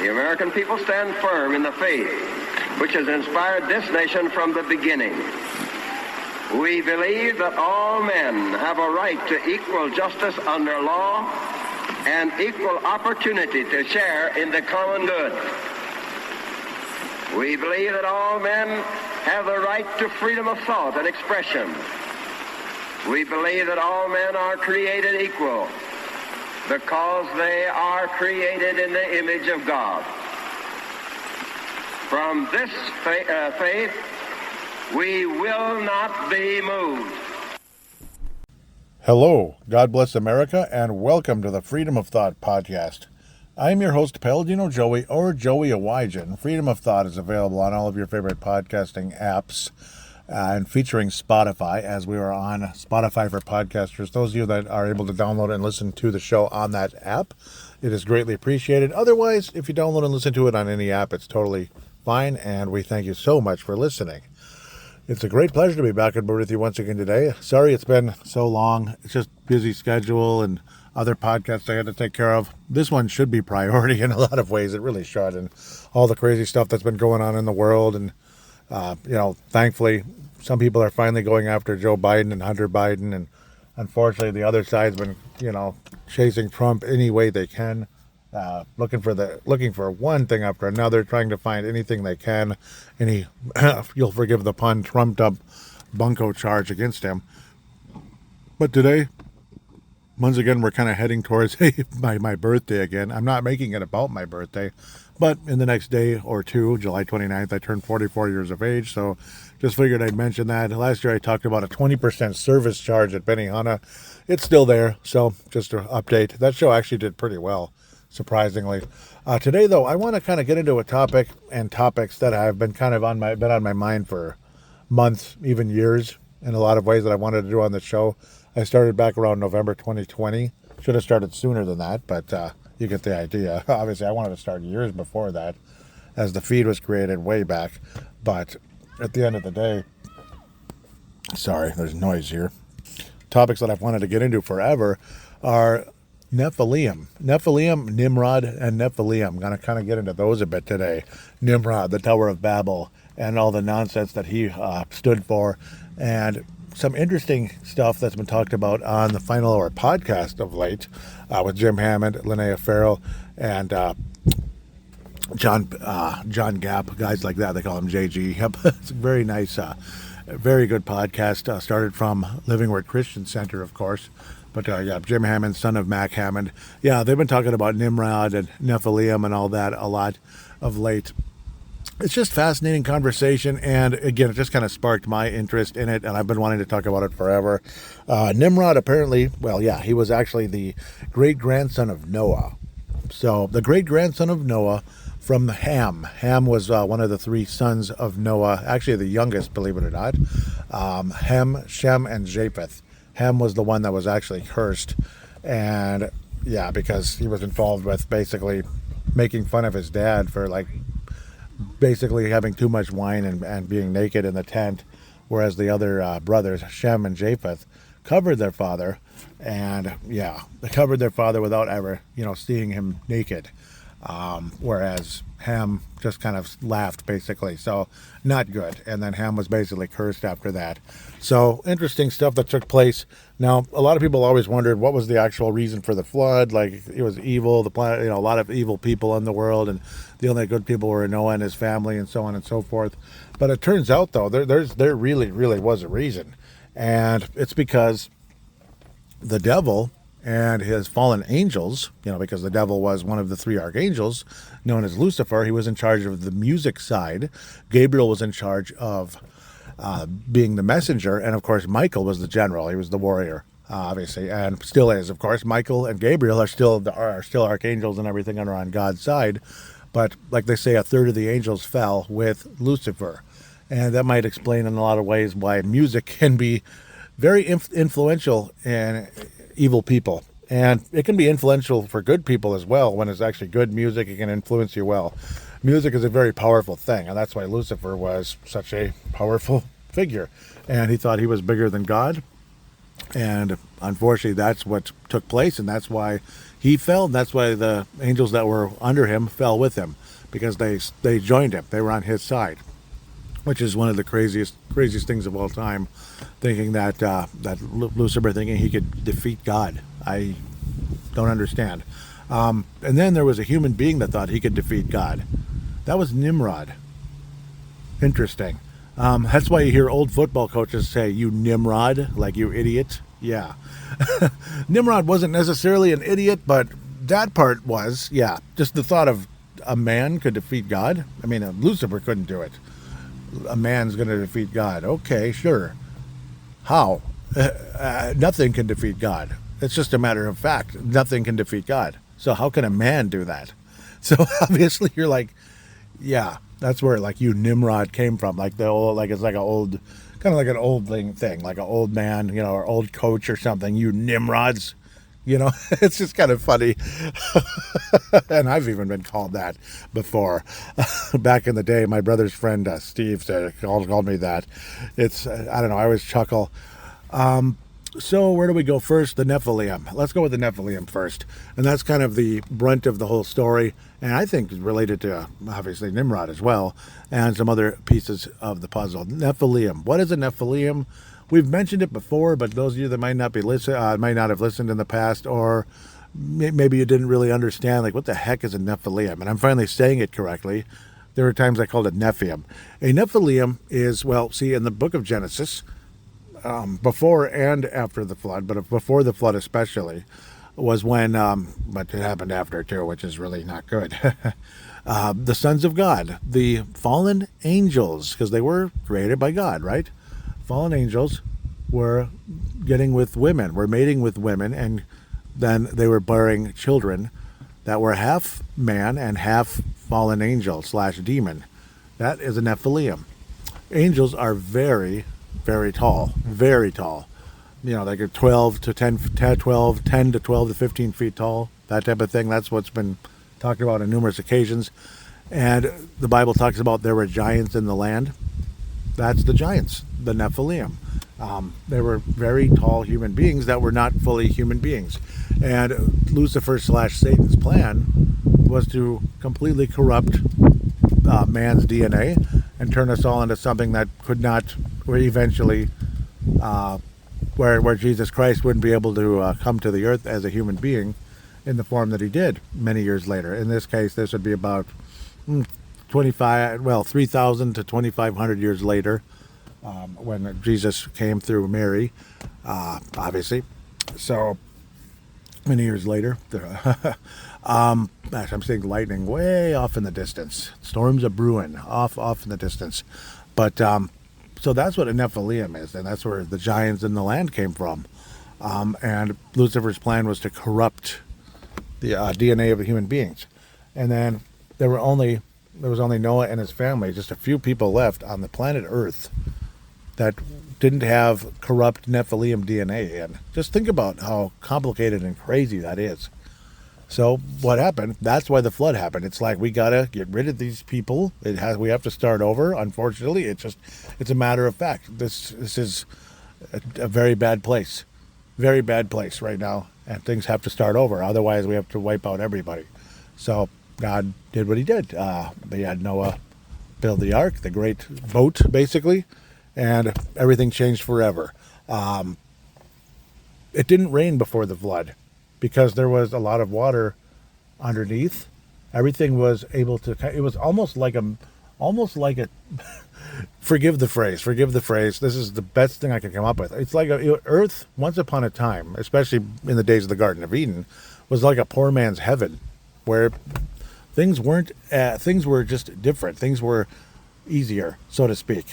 the American people stand firm in the faith which has inspired this nation from the beginning. We believe that all men have a right to equal justice under law and equal opportunity to share in the common good. We believe that all men have the right to freedom of thought and expression. We believe that all men are created equal because they are created in the image of God. From this faith, we will not be moved. Hello, God bless America, and welcome to the Freedom of Thought podcast. I'm your host, Paladino Joey, or Joey Awajan. Freedom of Thought is available on all of your favorite podcasting apps and featuring Spotify, as we are on Spotify for podcasters. Those of you that are able to download and listen to the show on that app, it is greatly appreciated. Otherwise, if you download and listen to it on any app, it's totally fine, and we thank you so much for listening. It's a great pleasure to be back on board with you once again today. Sorry it's been so long. It's just busy schedule and other podcasts I had to take care of. This one should be priority in a lot of ways. It really should. And all the crazy stuff that's been going on in the world. And, thankfully, some people are finally going after Joe Biden and Hunter Biden. And unfortunately, the other side's been, chasing Trump any way they can. Looking for one thing after another, trying to find anything they can, any you'll forgive the pun, trumped up bunko charge against him. But today, once again, we're kind of heading towards my birthday again. I'm not making it about my birthday, but in the next day or two, July 29th, I turned 44 years of age, so just figured I'd mention that. Last year I talked about a 20% service charge at Benihana. It's still there, so just to update. That show actually did pretty well, surprisingly. Today, though, I want to kind of get into a topic and topics that have been kind of on my mind for months, even years, in a lot of ways that I wanted to do on the show. I started back around November 2020. Should have started sooner than that, but you get the idea. Obviously, I wanted to start years before that, as the feed was created way back. But at the end of the day, sorry, there's noise here. Topics that I've wanted to get into forever are Nephilim, Nimrod, and Nephilim. I'm going to kind of get into those a bit today. Nimrod, the Tower of Babel, and all the nonsense that he stood for, and some interesting stuff that's been talked about on the Final Hour podcast of late with Jim Hammond, Linnea Farrell, and John Gap, guys like that. They call him JG. Yep. It's a very nice, very good podcast. Started from Living Word Christian Center, of course. But Jim Hammond, son of Mac Hammond. Yeah, they've been talking about Nimrod and Nephilim and all that a lot of late. It's just fascinating conversation, and again, it just kind of sparked my interest in it, and I've been wanting to talk about it forever. Nimrod, apparently, he was actually the great-grandson of Noah. So, the great-grandson of Noah from Ham. Ham was one of the three sons of Noah, actually the youngest, believe it or not. Ham, Shem, and Japheth. Ham was the one that was actually cursed, and because he was involved with basically making fun of his dad for basically having too much wine and being naked in the tent, whereas the other brothers, Shem and Japheth, covered their father, and they covered their father without ever seeing him naked, whereas Ham just kind of laughed, basically. So not good. And then Ham was basically cursed after that. So interesting stuff that took place. Now, a lot of people always wondered what was the actual reason for the flood. Like, it was evil, the planet, a lot of evil people in the world, and the only good people were Noah and his family, and so on and so forth. But it turns out, though, there really, really was a reason. And it's because the devil and his fallen angels, because the devil was one of the three archangels, known as Lucifer. He was in charge of the music side. Gabriel was in charge of being the messenger. And, of course, Michael was the general. He was the warrior, obviously, and still is, of course. Michael and Gabriel are still archangels and everything, and are on God's side. But, like they say, a third of the angels fell with Lucifer. And that might explain in a lot of ways why music can be very influential in evil people, and it can be influential for good people as well. When it's actually good music, it can influence you well. Music is a very powerful thing, and that's why Lucifer was such a powerful figure, and he thought he was bigger than God, and unfortunately that's what took place, and that's why He fell, and that's why the angels that were under him fell with him, because they joined him. They were on his side, which is one of the craziest things of all time, thinking that Lucifer thinking he could defeat God. I don't understand. And then there was a human being that thought he could defeat God. That was Nimrod. Interesting. That's why you hear old football coaches say, "You Nimrod," like you idiot. Yeah. Nimrod wasn't necessarily an idiot, but that part was, yeah. Just the thought of a man could defeat God. I mean, Lucifer couldn't do it. A man's going to defeat God. Okay, sure. How? Nothing can defeat God. It's just a matter of fact. Nothing can defeat God. So how can a man do that? So obviously you're like, yeah, that's where like you Nimrod came from. Like the old, like it's like an old, kind of like an old thing, like an old man, or old coach or something. You Nimrods, it's just kind of funny. And I've even been called that before. Back in the day, my brother's friend Steve called me that. It's, I don't know, I always chuckle. So where do we go first? The Nephilim. Let's go with the Nephilim first. And that's kind of the brunt of the whole story. And I think it's related to, obviously, Nimrod as well, and some other pieces of the puzzle. Nephilim. What is a Nephilim? We've mentioned it before, but those of you that might not have listened in the past, or maybe you didn't really understand, like, what the heck is a Nephilim? And I'm finally saying it correctly. There were times I called it Nephilim. A Nephilim is, well, see, in the book of Genesis, before and after the flood, but before the flood especially, was when, but it happened after too, which is really not good. The sons of God, the fallen angels, because they were created by God, right? Fallen angels were getting with women, were mating with women, and then they were bearing children that were half man and half fallen angel / demon. That is a Nephilim. Angels are very, very tall, very tall. Like 12 to 10 to 12 to 15 feet tall, that type of thing. That's what's been talked about on numerous occasions. And the Bible talks about there were giants in the land. That's the giants, the Nephilim. They were very tall human beings that were not fully human beings. And Lucifer / Satan's plan was to completely corrupt man's DNA and turn us all into something that could not, or eventually, where Jesus Christ wouldn't be able to come to the earth as a human being in the form that he did many years later. In this case, this would be about 3,000 to 2,500 years later, when Jesus came through Mary, obviously. So many years later. I'm seeing lightning way off in the distance. Storms are brewing off in the distance. But so that's what a Nephilim is, and that's where the giants in the land came from. And Lucifer's plan was to corrupt the DNA of the human beings. And then there was only Noah and his family, just a few people left on the planet Earth that didn't have corrupt Nephilim DNA. And just think about how complicated and crazy that is. So what happened? That's why the flood happened. It's like, we gotta get rid of these people. We have to start over. Unfortunately, it's a matter of fact. This is a very bad place right now, and things have to start over. Otherwise, we have to wipe out everybody. So God did what he did. They had Noah build the ark, the great boat, basically, and everything changed forever. It didn't rain before the flood, because there was a lot of water underneath. Everything was able to, it was almost like a, forgive the phrase. This is the best thing I can come up with. It's like Earth, once upon a time, especially in the days of the Garden of Eden, was like a poor man's heaven, where things were just different. Things were easier, so to speak.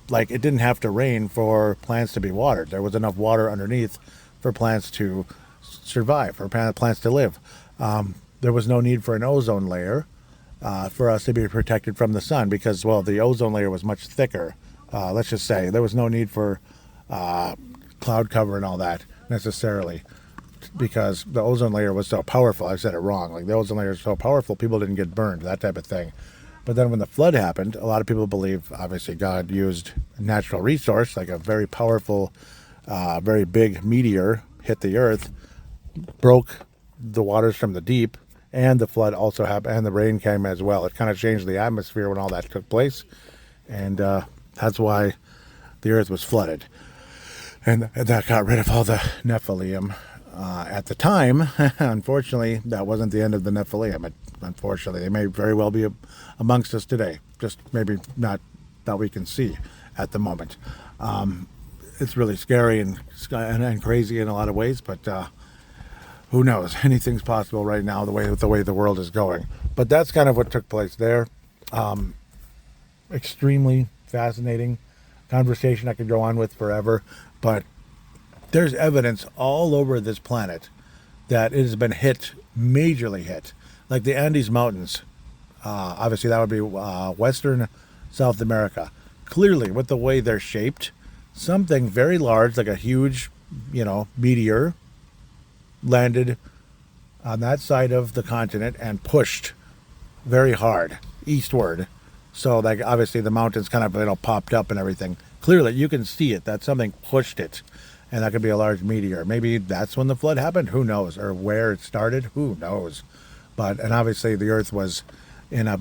Like, it didn't have to rain for plants to be watered. There was enough water underneath for plants to survive, for plants to live. There was no need for an ozone layer for us to be protected from the sun, because, well, the ozone layer was much thicker. Let's just say there was no need for cloud cover and all that necessarily, because the ozone layer was so powerful. I said it wrong. Like, the ozone layer is so powerful, people didn't get burned, that type of thing. But then when the flood happened, a lot of people believe, obviously, God used a natural resource, like a very powerful, very big meteor hit the earth, broke the waters from the deep, and the flood also happened, and the rain came as well. It kind of changed the atmosphere when all that took place, and that's why the earth was flooded. And that got rid of all the Nephilim. At the time, unfortunately, that wasn't the end of the Nephilim. Unfortunately, they may very well be amongst us today, just maybe not that we can see at the moment. It's really scary and crazy in a lot of ways, but who knows? Anything's possible right now, the way the world is going. But that's kind of what took place there. Extremely fascinating conversation I could go on with forever, but there's evidence all over this planet that it has been hit, majorly hit, like the Andes Mountains. Obviously, that would be Western South America. Clearly, with the way they're shaped, something very large, like a huge, meteor, landed on that side of the continent and pushed very hard eastward. So, like, obviously, the mountains kind of, popped up and everything. Clearly, you can see it, that something pushed it. And that could be a large meteor. Maybe that's when the flood happened. Who knows? Or where it started. Who knows? And obviously the earth was in a,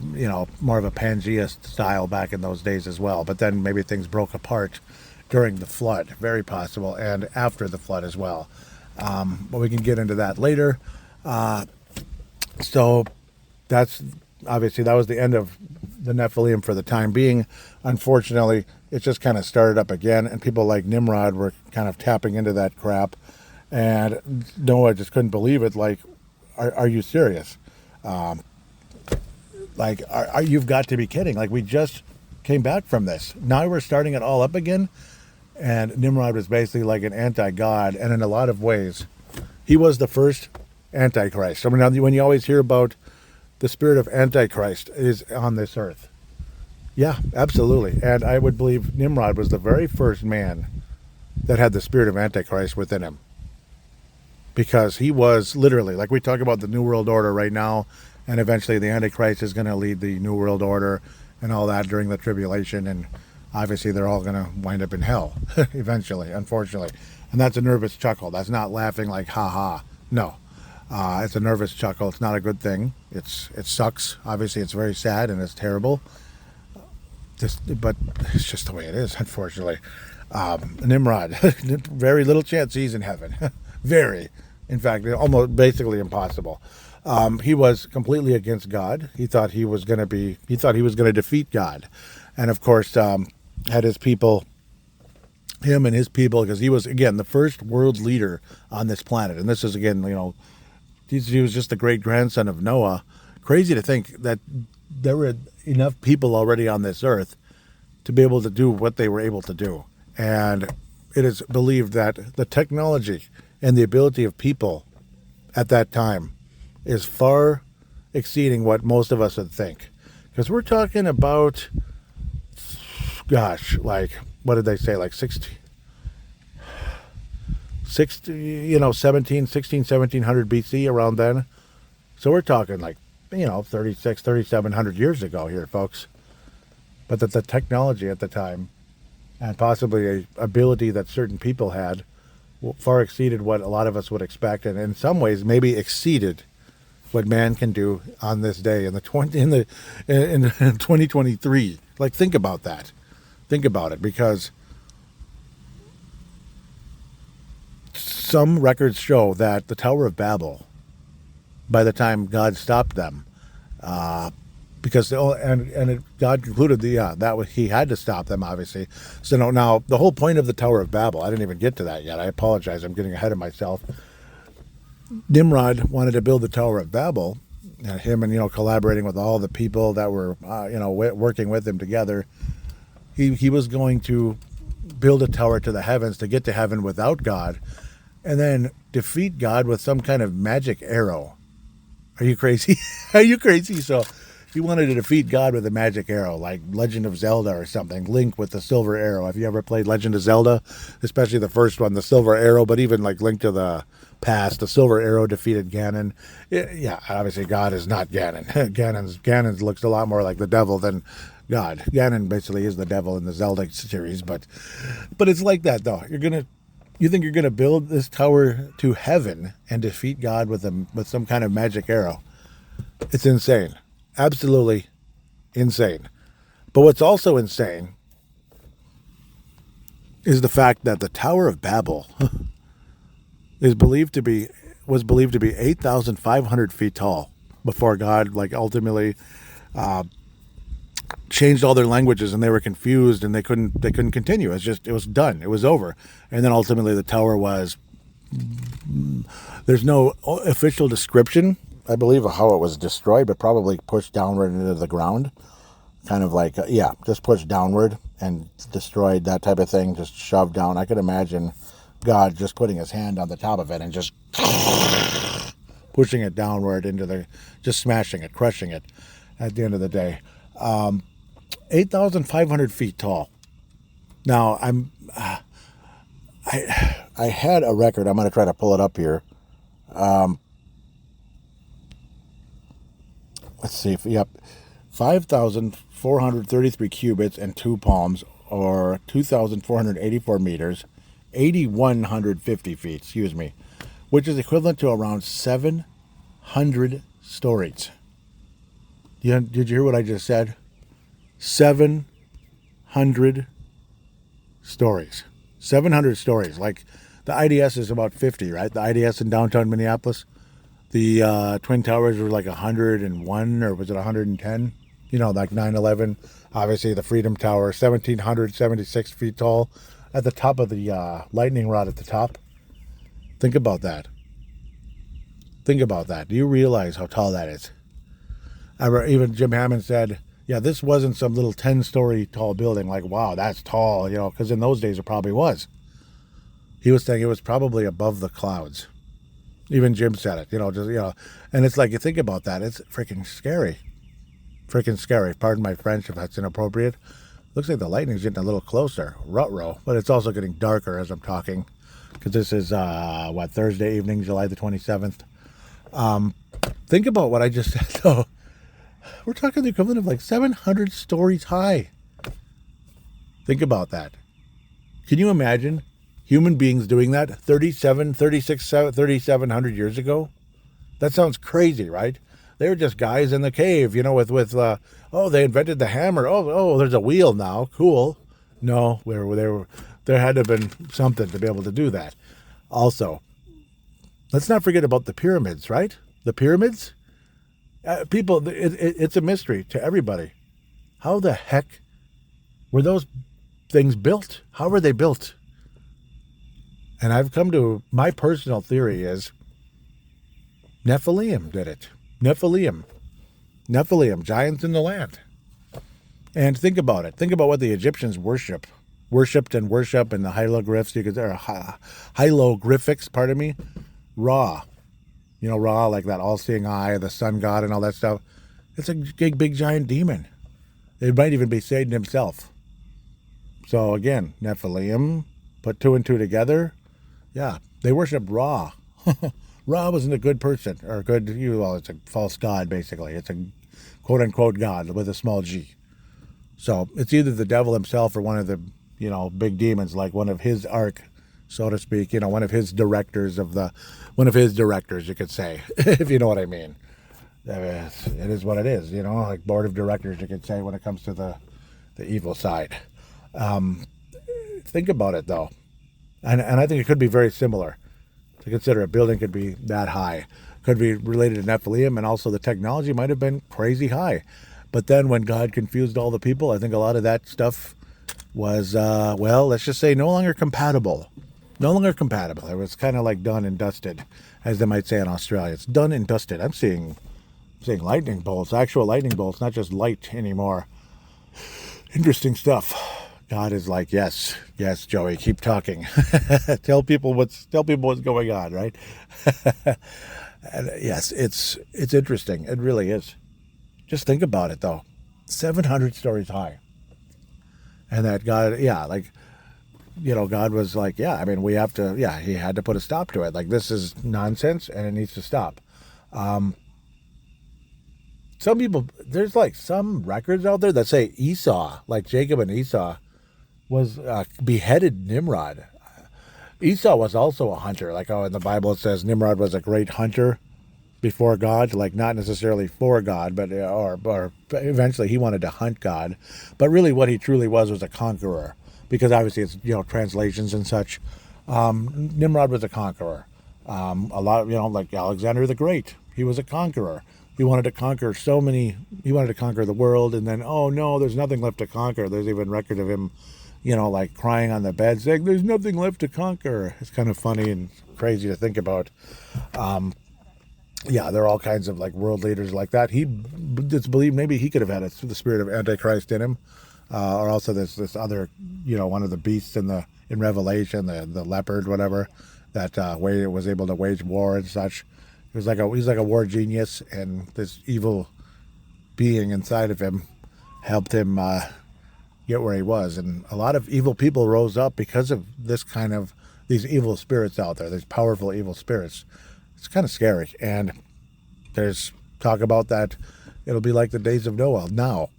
more of a Pangea style back in those days as well. But then maybe things broke apart during the flood. Very possible. And after the flood as well. But we can get into that later. So that's obviously that was the end of the Nephilim for the time being. Unfortunately, it just kind of started up again, and people like Nimrod were kind of tapping into that crap. And Noah just couldn't believe it. Like, are you serious? You've got to be kidding. Like, we just came back from this. Now we're starting it all up again. And Nimrod was basically like an anti-God, and in a lot of ways, he was the first Antichrist. I mean, when you always hear about the spirit of Antichrist is on this earth. Yeah, absolutely. And I would believe Nimrod was the very first man that had the spirit of Antichrist within him. Because he was literally, like we talk about the New World Order right now, and eventually the Antichrist is going to lead the New World Order and all that during the tribulation, and obviously they're all going to wind up in hell eventually, unfortunately. And that's a nervous chuckle. That's not laughing like, ha-ha. No. It's a nervous chuckle. It's not a good thing. It sucks. Obviously, it's very sad and it's terrible. But it's just the way it is, unfortunately. Nimrod, very little chance he's in heaven. Very. In fact, almost basically impossible. He was completely against God. He thought he was going to defeat God. And of course, had his people, him and his people, because he was, again, the first world leader on this planet. And this is, again, he was just the great-grandson of Noah. Crazy to think that there were enough people already on this earth to be able to do what they were able to do. And it is believed that the technology and the ability of people at that time is far exceeding what most of us would think. Because we're talking about, gosh, like, what did they say, like 1700 BC, around then. So we're talking like, 3,700 years ago here, folks. But that the technology at the time, and possibly a ability that certain people had, far exceeded what a lot of us would expect, and in some ways maybe exceeded what man can do on this day in 2023. Like, think about that. Think about it, because some records show that the Tower of Babel, by the time God stopped them, because God concluded that he had to stop them, obviously. So now the whole point of the Tower of Babel, I didn't even get to that yet. I apologize. I'm getting ahead of myself. Nimrod wanted to build the Tower of Babel, and him and collaborating with all the people that were working with him together. He was going to build a tower to the heavens to get to heaven without God, and then defeat God with some kind of magic arrow. Are you crazy? Are you crazy? So he wanted to defeat God with a magic arrow, like Legend of Zelda or something. Link with the silver arrow. Have you ever played Legend of Zelda? Especially the first one, the silver arrow, but even like Link to the Past, the silver arrow defeated Ganon. Yeah, obviously God is not Ganon. Ganon looks a lot more like the devil than God. Ganon basically is the devil in the Zelda series, but it's like that, though. You're going to You think you're going to build this tower to heaven and defeat God with some kind of magic arrow? It's insane. Absolutely insane. But what's also insane is the fact that the Tower of Babel was believed to be 8,500 feet tall before God ultimately changed all their languages, and they were confused and they couldn't continue. It was done. It was over. And then ultimately the tower was, there's no official description, I believe, of how it was destroyed, but probably pushed downward into the ground. Kind of like, just pushed downward and destroyed, that type of thing, just shoved down. I could imagine God just putting his hand on the top of it and just pushing it downward just smashing it, crushing it at the end of the day. 8,500 feet tall. Now, I had a record. I'm going to try to pull it up here. Let's see. Yep. 5,433 cubits and 2 palms, or 2,484 meters, 8,150 feet, which is equivalent to around 700 stories. Did you hear what I just said? 700 stories. 700 stories. Like, the IDS is about 50, right? The IDS in downtown Minneapolis. The Twin Towers were like 101, or was it 110? Like 9/11. Obviously, the Freedom Tower, 1,776 feet tall, at the top of the lightning rod at the top. Think about that. Think about that. Do you realize how tall that is? Even Jim Hammond said, yeah, this wasn't some little 10-story tall building. Like, wow, that's tall, because in those days it probably was. He was saying it was probably above the clouds. Even Jim said it, and it's like, you think about that, it's freaking scary. Freaking scary. Pardon my French if that's inappropriate. Looks like the lightning's getting a little closer. Ruh-roh. But it's also getting darker as I'm talking, because this is, Thursday evening, July the 27th. Think about what I just said, though. We're talking the equivalent of like 700 stories high. Think about that. Can you imagine human beings doing that 3,700 years ago? That sounds crazy, right? They were just guys in the cave, they invented the hammer. Oh, there's a wheel now. Cool. No, there had to have been something to be able to do that. Also, let's not forget about the pyramids, right? The pyramids? People, it's a mystery to everybody. How the heck were those things built? How were they built? And I've come to, my personal theory is Nephilim did it. Nephilim, giants in the land. And think about it. Think about what the Egyptians worshipped and worship, and the hieroglyphics, Ra. Ra, like that all-seeing eye, the sun god and all that stuff. It's a big giant demon. It might even be Satan himself. So again, Nephilim, put 2 and 2 together. Yeah, they worship Ra. Ra wasn't a good person, or it's a false god, basically. It's a quote-unquote god with a small g. So it's either the devil himself or one of the, big demons, like one of his arc, so to speak, one of his directors, you could say, if you know what I mean. It is what it is, like board of directors, you could say, when it comes to the evil side. Think about it, though. And I think it could be very similar. To consider a building could be that high. Could be related to Nephilim, and also the technology might have been crazy high. But then when God confused all the people, I think a lot of that stuff was, let's just say no longer compatible. No longer compatible. It was kind of like done and dusted, as they might say in Australia. It's done and dusted. I'm seeing lightning bolts, actual lightning bolts, not just light anymore. Interesting stuff. God is like, yes, Joey, keep talking. tell people what's going on, right? And yes, it's interesting. It really is. Just think about it, though. 700 stories high. And that God, God was like, we have to, he had to put a stop to it. Like, this is nonsense and it needs to stop. Some people, there's like some records out there that say Esau, like Jacob and Esau, was beheaded Nimrod. Esau was also a hunter. Like, in the Bible it says Nimrod was a great hunter before God, like not necessarily for God, but or eventually he wanted to hunt God. But really what he truly was a conqueror, because obviously it's, translations and such. Nimrod was a conqueror. A lot of, like Alexander the Great, he was a conqueror. He wanted to conquer he wanted to conquer the world, and then, oh no, there's nothing left to conquer. There's even record of him, like crying on the bed saying, there's nothing left to conquer. It's kind of funny and crazy to think about. Yeah, there are all kinds of like world leaders like that. It's believed maybe he could have had the spirit of Antichrist in him, or also this other, one of the beasts in Revelation, the leopard, whatever, that was able to wage war and such. He's like a war genius, and this evil being inside of him helped him get where he was. And a lot of evil people rose up because of these evil spirits out there, these powerful evil spirits. It's kind of scary. And there's talk about that it'll be like the days of Noah now,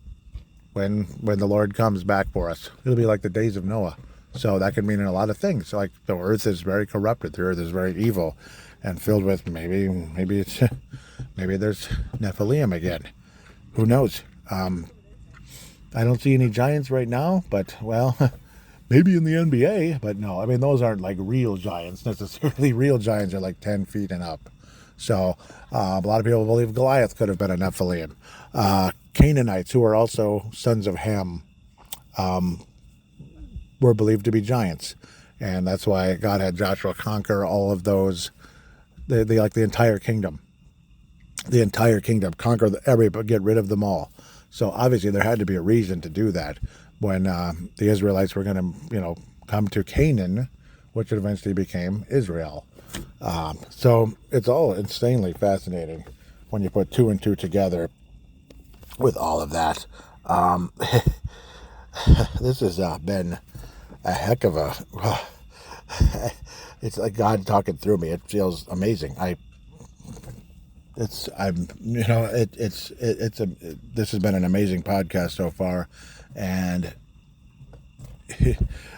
when the Lord comes back for us. It'll be like the days of Noah. So that could mean a lot of things. Like the earth is very corrupted. The earth is very evil and filled with maybe there's Nephilim again. Who knows? I don't see any giants right now, but, well, maybe in the NBA, but no. I mean, those aren't like real giants necessarily. Real giants are like 10 feet and up. So a lot of people believe Goliath could have been a Nephilim. Canaanites, who are also sons of Ham, were believed to be giants. And that's why God had Joshua conquer all of those, the entire kingdom. The entire kingdom, conquer everybody, get rid of them all. So obviously there had to be a reason to do that when the Israelites were going to, come to Canaan, which eventually became Israel. So it's all insanely fascinating when you put two and two together with all of that. This has been a heck of a... it's like God talking through me. It feels amazing. This has been an amazing podcast so far, and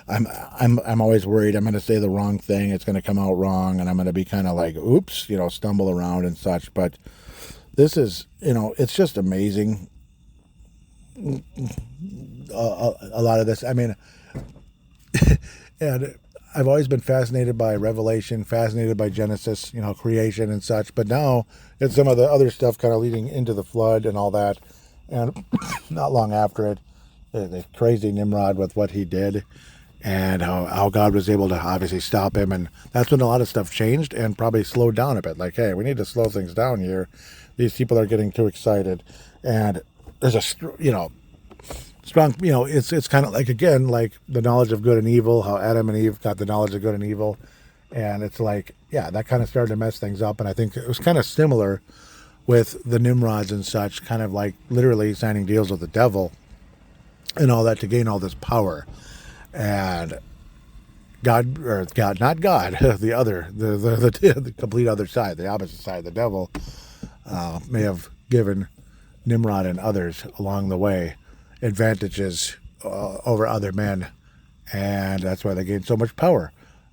I'm always worried I'm going to say the wrong thing. It's going to come out wrong, and I'm going to be kind of like, oops, stumble around and such. But this is, it's just amazing. A lot of this, I mean, and I've always been fascinated by Revelation, fascinated by Genesis, creation and such. But now it's some of the other stuff kind of leading into the flood and all that. And not long after it, the crazy Nimrod with what he did, and how God was able to obviously stop him. And that's when a lot of stuff changed and probably slowed down a bit. Like, hey, we need to slow things down here. These people are getting too excited. And there's a, strong, it's kind of like, again, like the knowledge of good and evil, how Adam and Eve got the knowledge of good and evil. And it's like, yeah, that kind of started to mess things up. And I think it was kind of similar with the Nimrods and such, kind of like literally signing deals with the devil and all that to gain all this power. And not God, the complete other side, the opposite side, the devil, may have given Nimrod and others along the way advantages over other men, and that's why they gained so much power.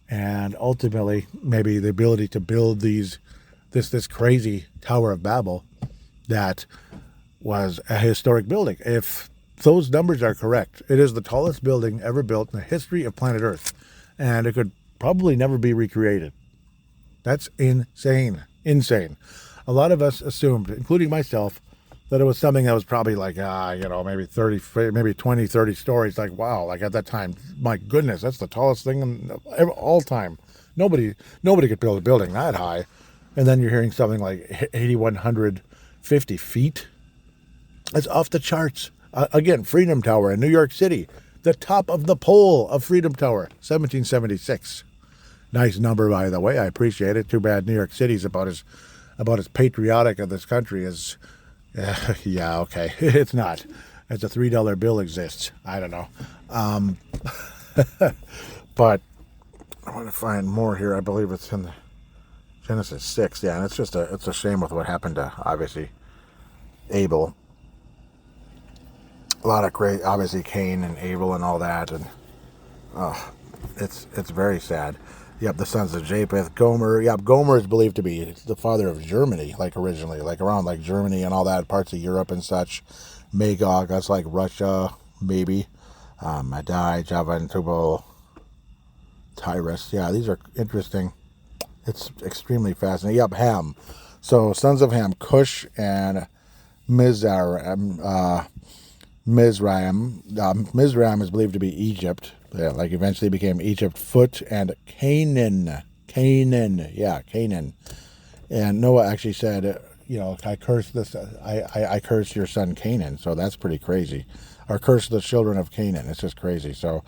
And ultimately, maybe the ability to build this crazy Tower of Babel that was a historic building. If those numbers are correct, it is the tallest building ever built in the history of planet Earth, and it could probably never be recreated. That's insane. A lot of us assumed, including myself, that it was something that was probably like, maybe 20, 30 stories. Like, wow, like at that time, my goodness, that's the tallest thing in all time. Nobody could build a building that high. And then you're hearing something like 8,150 feet. That's off the charts. Again, Freedom Tower in New York City, the top of the pole of Freedom Tower, 1776. Nice number, by the way. I appreciate it. Too bad New York City's about as patriotic of this country as... yeah, okay. It's not. As a $3 bill exists. I don't know. But I want to find more here. I believe it's in the Genesis 6. Yeah, and it's a shame with what happened to, obviously, Abel. A lot of great, obviously, Cain and Abel and all that. And it's very sad. Yep, the sons of Japheth. Gomer. Yep, Gomer is believed to be the father of Germany, like originally, like around like Germany and all that, parts of Europe and such. Magog, that's like Russia, maybe. Madai, Java, and Tubal, Tyrus. Yeah, these are interesting. It's extremely fascinating. Yep, Ham. So, sons of Ham, Cush and Mizraim. Mizraim is believed to be Egypt. Yeah, like eventually became Egypt, Foot, and Canaan. Yeah, Canaan. And Noah actually said, I curse this. I curse your son Canaan. So that's pretty crazy. Or curse the children of Canaan. It's just crazy. So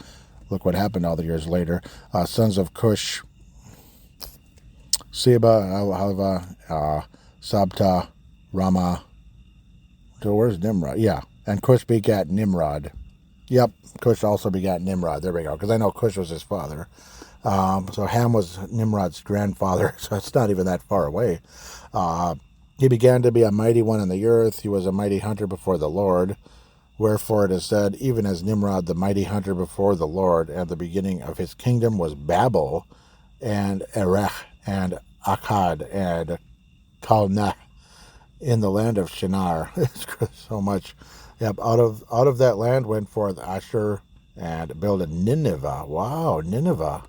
look what happened all the years later. Sons of Cush, Seba, Halva, Sabta, Rama. So where's Nimrod? Yeah. And Cush begat Nimrod. Yep, Cush also begat Nimrod. There we go. Because I know Cush was his father. So Ham was Nimrod's grandfather. So it's not even that far away. He began to be a mighty one in the earth. He was a mighty hunter before the Lord. Wherefore it is said, even as Nimrod, the mighty hunter before the Lord, and the beginning of his kingdom was Babel, and Erech, and Akkad, and Calneh, in the land of Shinar. It's so much. Yep, out of that land went forth Asher and builded Nineveh. Wow, Nineveh.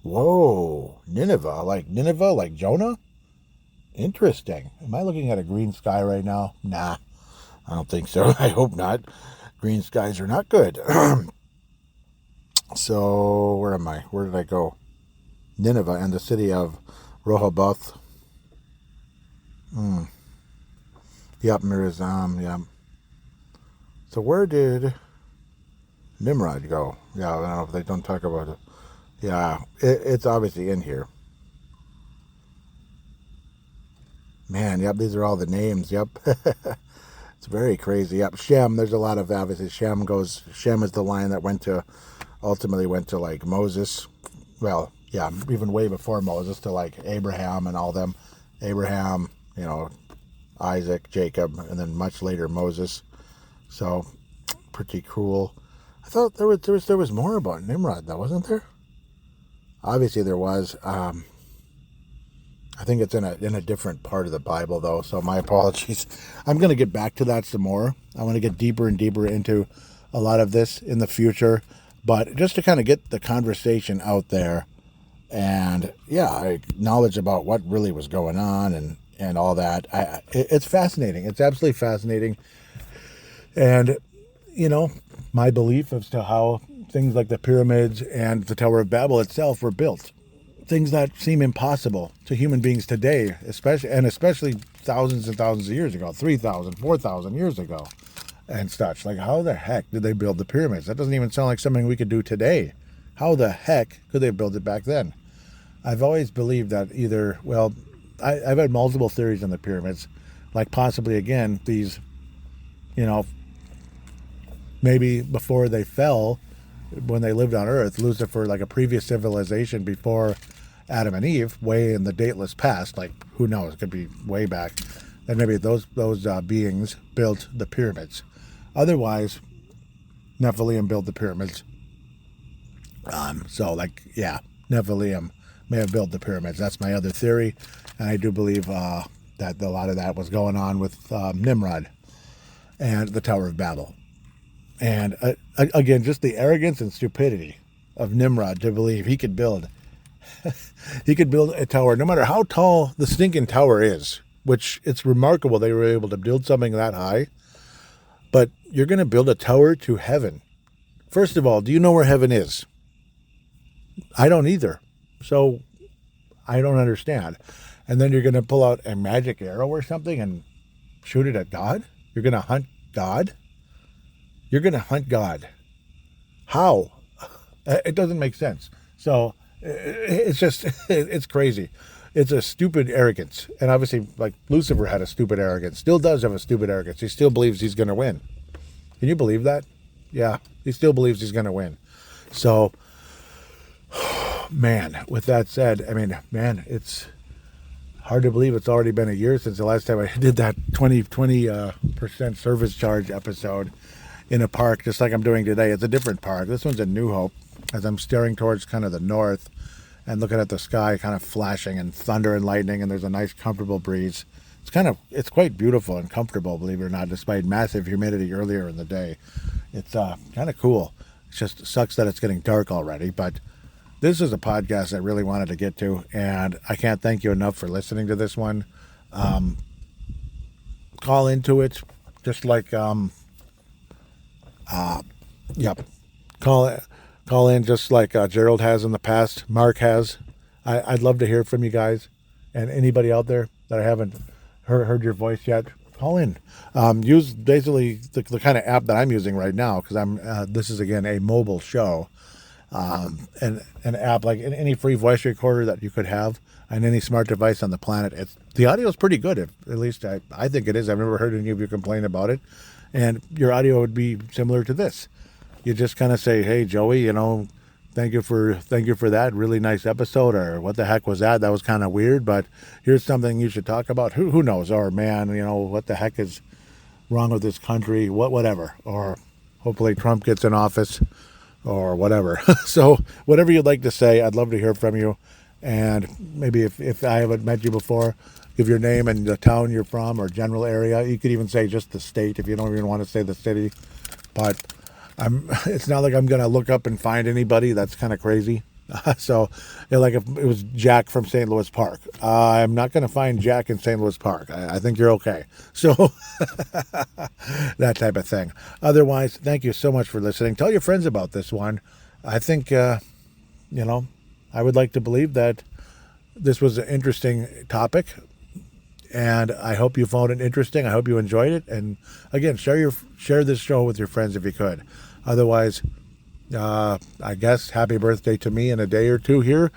Whoa, Nineveh, like Jonah? Interesting. Am I looking at a green sky right now? Nah, I don't think so. I hope not. Green skies are not good. So, where am I? Where did I go? Nineveh and the city of Rehoboth. Yep, Mirazam, yep. So where did Nimrod go? Yeah, I don't know if they don't talk about it. Yeah, it's obviously in here. Man, yep, these are all the names, yep. It's very crazy. Yep, Shem, there's a lot of, obviously, Shem is the line that ultimately went to like Moses. Well, yeah, even way before Moses to like Abraham and all them. Abraham, Isaac, Jacob, and then much later Moses. So, pretty cool. I thought there was more about Nimrod, though, wasn't there? Obviously, there was. I think it's in a different part of the Bible, though. So my apologies. I'm going to get back to that some more. I want to get deeper and deeper into a lot of this in the future, but just to kind of get the conversation out there, and knowledge about what really was going on and all that. It's fascinating. It's absolutely fascinating. And, my belief as to how things like the pyramids and the Tower of Babel itself were built. Things that seem impossible to human beings today, especially thousands and thousands of years ago, 3,000, 4,000 years ago and such. Like, how the heck did they build the pyramids? That doesn't even sound like something we could do today. How the heck could they build it back then? I've always believed that I've had multiple theories on the pyramids, like possibly, again, these, maybe before they fell, when they lived on Earth, Lucifer, like a previous civilization before Adam and Eve, way in the dateless past, like who knows, it could be way back, and maybe those beings built the pyramids. Otherwise, Nephilim built the pyramids. Nephilim may have built the pyramids. That's my other theory, and I do believe that a lot of that was going on with Nimrod and the Tower of Babel. And again, just the arrogance and stupidity of Nimrod to believe he could build a tower, no matter how tall the stinking tower is, which it's remarkable they were able to build something that high. But you're going to build a tower to heaven. First of all, do you know where heaven is? I don't either. So I don't understand. And then you're going to pull out a magic arrow or something and shoot it at God? You're going to hunt God? You're going to hunt God. How? It doesn't make sense. So it's just, it's crazy. It's a stupid arrogance. And obviously, like Lucifer had a stupid arrogance, still does have a stupid arrogance. He still believes he's going to win. Can you believe that? Yeah, he still believes he's going to win. So, man, with that said, it's hard to believe it's already been a year since the last time I did that 20% service charge episode in a park, just like I'm doing today. It's a different park. This one's in New Hope, as I'm staring towards kind of the north. and looking at the sky kind of flashing and thunder and lightning, and there's a nice comfortable breeze. It's quite beautiful and comfortable, believe it or not, despite massive humidity earlier in the day. It's kind of cool. It just sucks that it's getting dark already, but this is a podcast I really wanted to get to, and I can't thank you enough for listening to this one. Call into it, just like call in just like Gerald has in the past. Mark has. I'd love to hear from you guys, and anybody out there that I haven't heard your voice yet. Call in. Use basically the kind of app that I'm using right now, because this is again a mobile show. And an app like any free voice recorder that you could have on any smart device on the planet. The audio is pretty good. At least I think it is. I've never heard any of you complain about it. And your audio would be similar to this. You just kind of say, "Hey, Joey, thank you for that really nice episode," or "What the heck was that? That was kind of weird, but here's something you should talk about." Who knows? Or, "Man, what the heck is wrong with this country?" Whatever. Or hopefully Trump gets in office, or whatever. So whatever you'd like to say, I'd love to hear from you. And maybe if I haven't met you before, give your name and the town you're from or general area. You could even say just the state if you don't even want to say the city. But it's not like I'm going to look up and find anybody. That's kind of crazy. So like if it was Jack from St. Louis Park, I'm not going to find Jack in St. Louis Park. I think you're okay. So that type of thing. Otherwise, thank you so much for listening. Tell your friends about this one. I think, I would like to believe that this was an interesting topic, and I hope you found it interesting. I hope you enjoyed it. And again, share this show with your friends if you could. Otherwise, I guess happy birthday to me in a day or two here.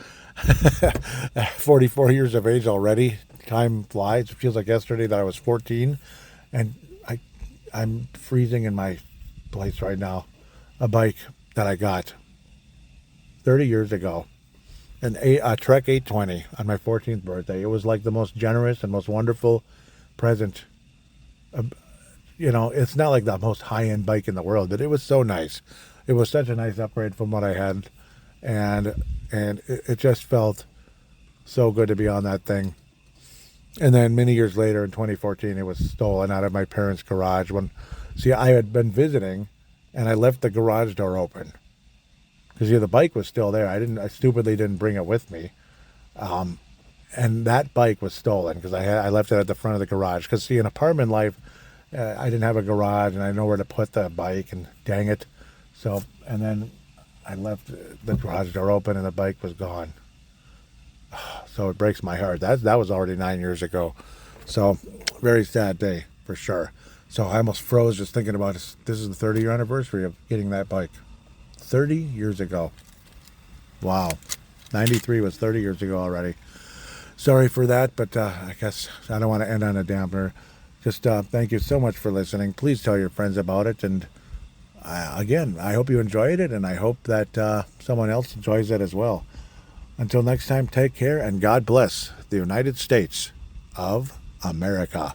44 years of age already. Time flies. It feels like yesterday that I was 14, and I'm freezing in my place right now. A bike that I got 30 years ago, a Trek 820 on my 14th birthday. It was like the most generous and most wonderful present. It's not like the most high-end bike in the world, but it was so nice. It was such a nice upgrade from what I had, and it just felt so good to be on that thing. And then many years later, in 2014, it was stolen out of my parents' garage. I had been visiting, and I left the garage door open because the bike was still there. I stupidly didn't bring it with me, and that bike was stolen because I left it at the front of the garage. Because in apartment life, I didn't have a garage, and I know where to put the bike, and dang it. So, and then I left the garage door open and the bike was gone. So it breaks my heart. That was already 9 years ago. So, very sad day for sure. So I almost froze just thinking about this. This is the 30-year anniversary of getting that bike. 30 years ago. Wow. 93 was 30 years ago already. Sorry for that, but I guess I don't want to end on a damper. Just thank you so much for listening. Please tell your friends about it. And again, I hope you enjoyed it, and I hope that someone else enjoys it as well. Until next time, take care, and God bless the United States of America.